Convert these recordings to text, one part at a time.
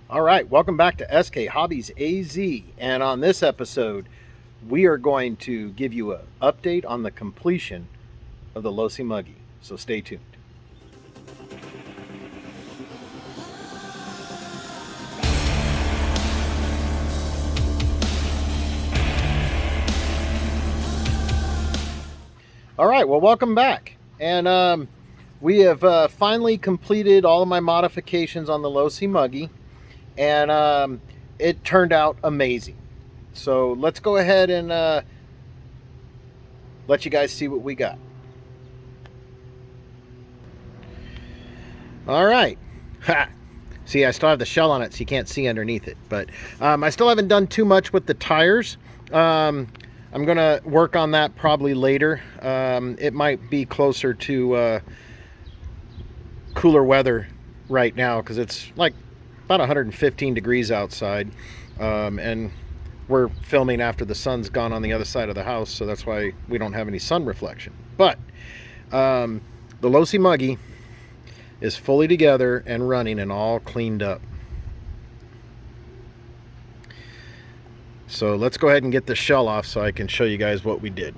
All right, welcome back to SK Hobbies AZ. And on this episode, we are going to give you an update on the completion of the Losi Muggy. So stay tuned. All right, well, welcome back. And we have finally completed all of my modifications on the Losi Muggy. And it turned out amazing. So let's go ahead and let you guys see what we got. All right. Ha! See, I still have the shell on it, so you can't see underneath it. But I still haven't done too much with the tires. I'm going to work on that probably later. It might be closer to cooler weather right now because it's like about 115 degrees outside, and we're filming after the sun's gone on the other side of the house, so that's why we don't have any sun reflection. But the Losi Muggy is fully together and running and all cleaned up. So let's go ahead and get the shell off so I can show you guys what we did.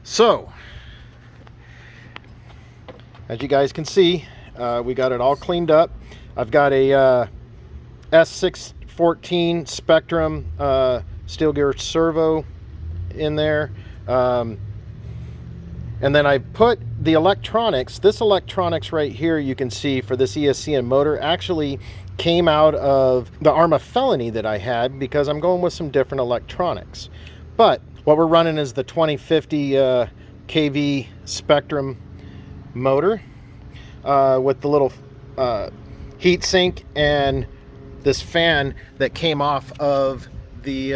So as you guys can see, we got it all cleaned up. I've got a S0614 Spectrum steel gear servo in there. And then I put the electronics. This electronics right here, you can see for this ESC and motor actually came out of the Arrma Felony that I had because I'm going with some different electronics. But what we're running is the 2050 kV Spectrum motor. With the little heat sink and this fan that came off of the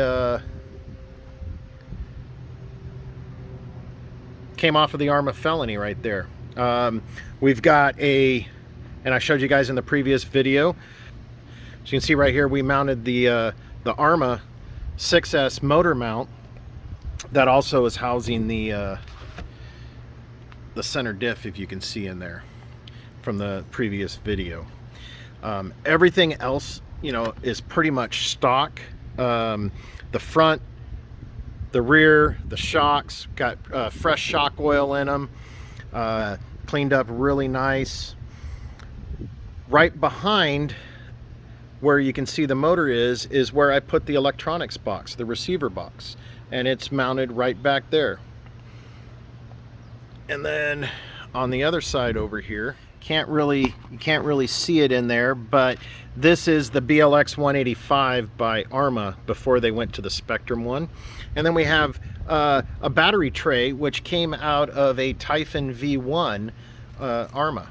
Arrma Felony right there. We've got and I showed you guys in the previous video. As you can see right here, we mounted the Arrma 6S motor mount that also is housing the center diff, if you can see in there from the previous video. Everything else, is pretty much stock. The front, the rear, the shocks got fresh shock oil in them, cleaned up really nice. Right behind where you can see the motor is where I put the electronics box, the receiver box, and it's mounted right back there. And then on the other side over here, you can't really see it in there, but this is the BLX 185 by Arrma before they went to the Spectrum one. And then we have a battery tray which came out of a Typhon V1 Arrma.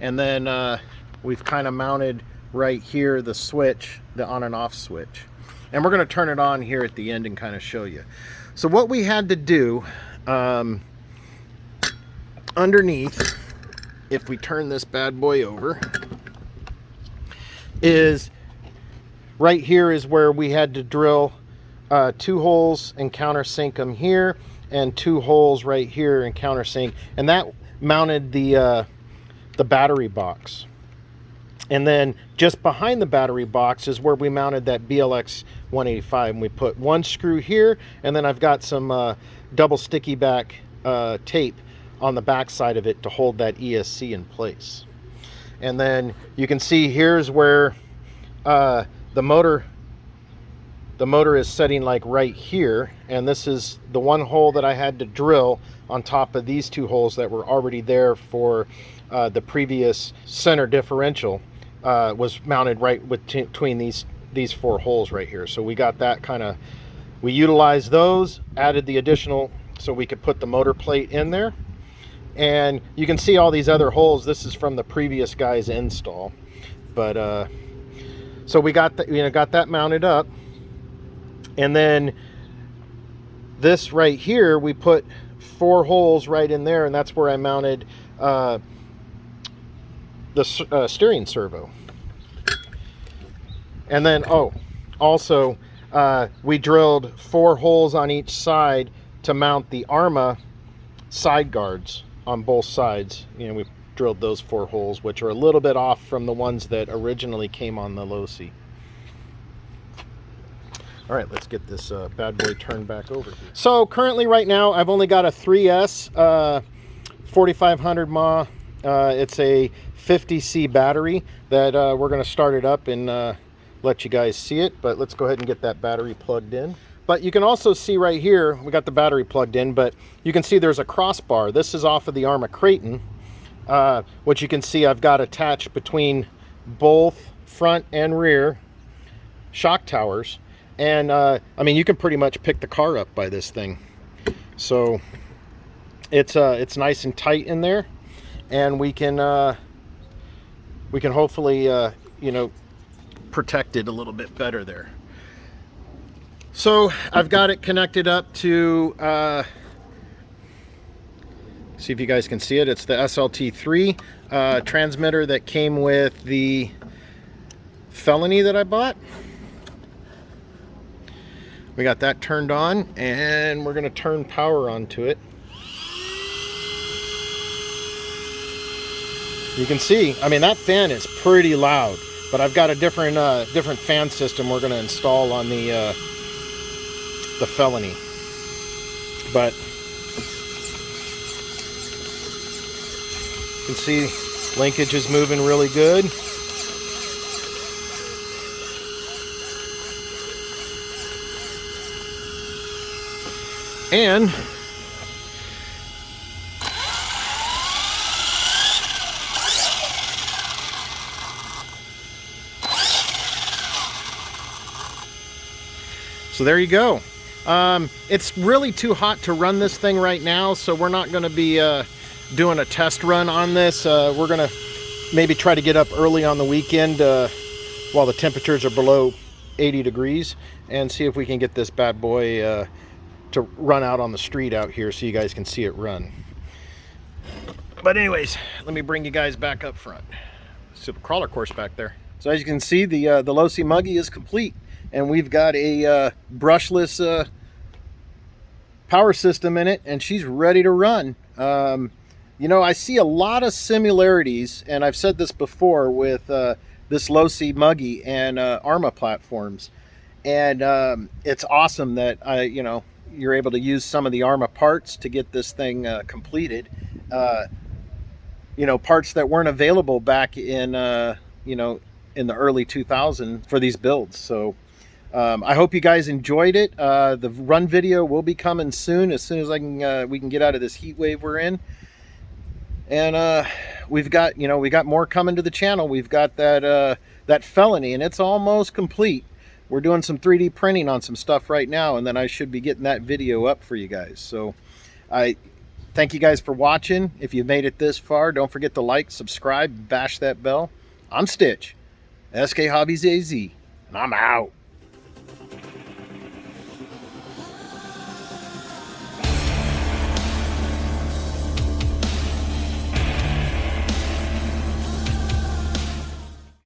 And then we've kind of mounted right here the switch, the on and off switch. And we're going to turn it on here at the end and kind of show you. So what we had to do underneath, if we turn this bad boy over, is right here is where we had to drill 2 holes and countersink them here, and 2 holes right here and countersink, and that mounted the battery box. And then just behind the battery box is where we mounted that BLX 185, and we put 1 screw here, and then I've got some double sticky back tape on the back side of it to hold that ESC in place. And then you can see here's where the motor is setting, like right here, and this is the 1 hole that I had to drill on top of these 2 holes that were already there for the previous center differential. Was mounted right between these 4 holes right here. So we got that we utilized those, added the additional so we could put the motor plate in there. And you can see all these other holes. This is from the previous guy's install. But so we got that mounted up. And then this right here, we put 4 holes right in there, and that's where I mounted the steering servo. And then also we drilled 4 holes on each side to mount the Arrma side guards on both sides. We drilled those 4 holes, which are a little bit off from the ones that originally came on the Losi. All right, let's get this bad boy turned back over here. So currently right now, I've only got a 3S 4500 mAh. It's a 50C battery that we're going to start it up and let you guys see it. But let's go ahead and get that battery plugged in. But you can also see right here, we got the battery plugged in, but you can see there's a crossbar. This is off of the Arrma Kraton, which you can see I've got attached between both front and rear shock towers. And I mean, you can pretty much pick the car up by this thing. So it's nice and tight in there, and we can hopefully you know, protect it a little bit better there. So I've got it connected up to see if you guys can see it. It's the SLT3 transmitter that came with the Felony that I bought. We got that turned on, and we're going to turn power onto it. You can see, I mean, that fan is pretty loud, but I've got a different fan system we're going to install on the Felony. But you can see linkage is moving really good. And so there you go. It's really too hot to run this thing right now, so we're not going to be doing a test run on this. We're going to maybe try to get up early on the weekend while the temperatures are below 80 degrees and see if we can get this bad boy to run out on the street out here so you guys can see it run. But anyways, let me bring you guys back up front. So the crawler course back there. So as you can see, the Losi Muggy is complete, and we've got a brushless power system in it, and she's ready to run. You know, I see a lot of similarities, and I've said this before, with this Losi Muggy and Arrma platforms. And it's awesome that you know, you're able to use some of the Arrma parts to get this thing completed. You know, parts that weren't available back in you know, in the early 2000s for these builds. So I hope you guys enjoyed it. The run video will be coming soon as I can we can get out of this heat wave we're in. And we've got, you know, we got more coming to the channel. We've got that that Felony, and it's almost complete. We're doing some 3D printing on some stuff right now, and then I should be getting that video up for you guys. So I thank you guys for watching. If you've made it this far, don't forget to like, subscribe, bash that bell. I'm Stitch, SK Hobbies AZ, and I'm out.